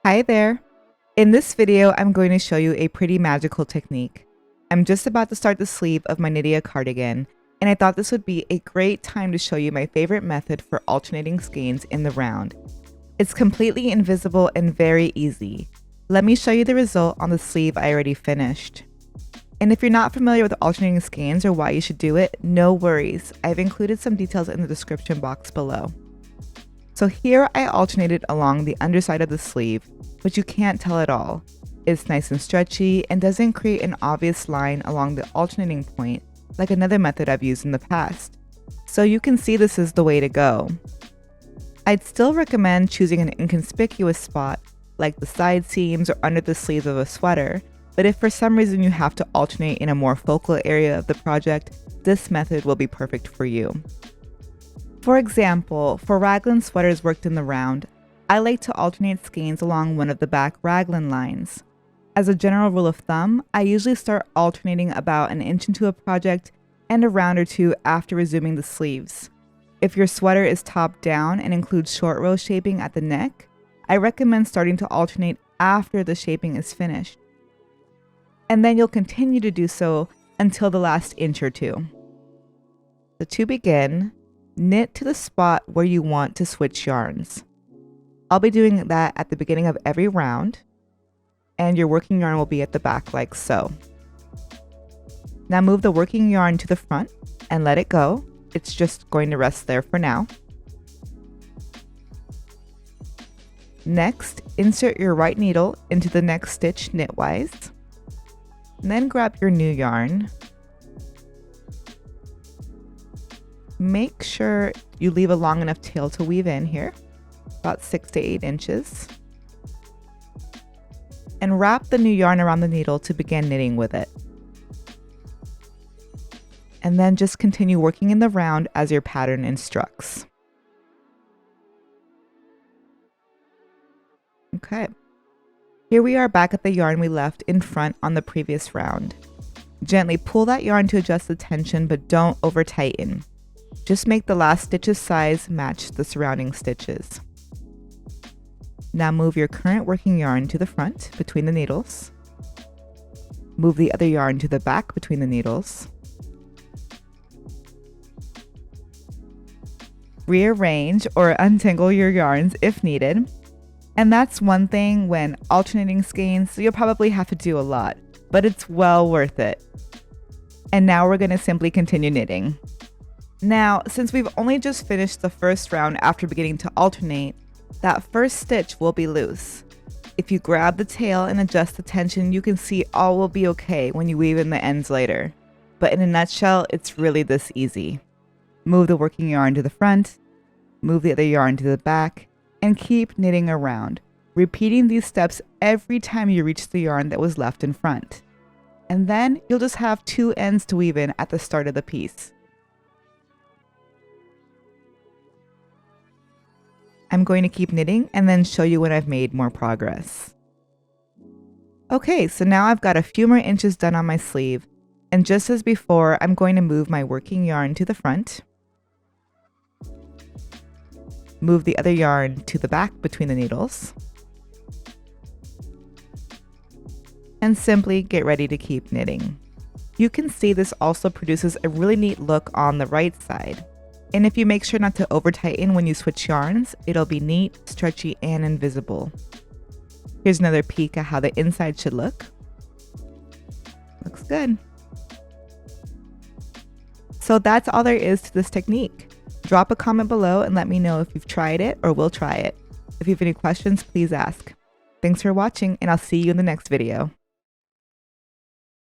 Hi there! In this video, I'm going to show you a pretty magical technique. I'm just about to start the sleeve of my Nydia cardigan, and I thought this would be a great time to show you my favorite method for alternating skeins in the round. It's completely invisible and very easy. Let me show you the result on the sleeve I already finished. And if you're not familiar with alternating skeins or why you should do it, no worries. I've included some details in the description box below. So here I alternated along the underside of the sleeve, but you can't tell at all. It's nice and stretchy and doesn't create an obvious line along the alternating point like another method I've used in the past. So you can see this is the way to go. I'd still recommend choosing an inconspicuous spot like the side seams or under the sleeves of a sweater, but if for some reason you have to alternate in a more focal area of the project, this method will be perfect for you. For example, for raglan sweaters worked in the round, I like to alternate skeins along one of the back raglan lines. As a general rule of thumb, I usually start alternating about an inch into a project and a round or two after resuming the sleeves. If your sweater is top down and includes short row shaping at the neck, I recommend starting to alternate after the shaping is finished. And then you'll continue to do so until the last inch or two. So to begin, knit to the spot where you want to switch yarns. I'll be doing that at the beginning of every round, and your working yarn will be at the back like so. Now move the working yarn to the front and let it go. It's just going to rest there for now. Next, insert your right needle into the next stitch knitwise, and then grab your new yarn. Make sure you leave a long enough tail to weave in here, about 6 to 8 inches. And wrap the new yarn around the needle to begin knitting with it. And then just continue working in the round as your pattern instructs. Okay. Here we are back at the yarn we left in front on the previous round. Gently pull that yarn to adjust the tension, but don't over tighten. Just make the last stitch's size match the surrounding stitches. Now move your current working yarn to the front between the needles. Move the other yarn to the back between the needles. Rearrange or untangle your yarns if needed. And that's one thing when alternating skeins, you'll probably have to do a lot, but it's well worth it. And now we're going to simply continue knitting. Now, since we've only just finished the first round after beginning to alternate, that first stitch will be loose. If you grab the tail and adjust the tension, you can see all will be okay when you weave in the ends later. But in a nutshell, it's really this easy. Move the working yarn to the front, move the other yarn to the back, and keep knitting around, repeating these steps every time you reach the yarn that was left in front. And then you'll just have 2 ends to weave in at the start of the piece. I'm going to keep knitting and then show you when I've made more progress. Okay, so now I've got a few more inches done on my sleeve, and just as before, I'm going to move my working yarn to the front, move the other yarn to the back between the needles, and simply get ready to keep knitting. You can see this also produces a really neat look on the right side. And if you make sure not to over tighten when you switch yarns, it'll be neat, stretchy, and invisible. Here's another peek at how the inside should look. Looks good. So that's all there is to this technique. Drop a comment below and let me know if you've tried it or will try it. If you have any questions, please ask. Thanks for watching, and I'll see you in the next video.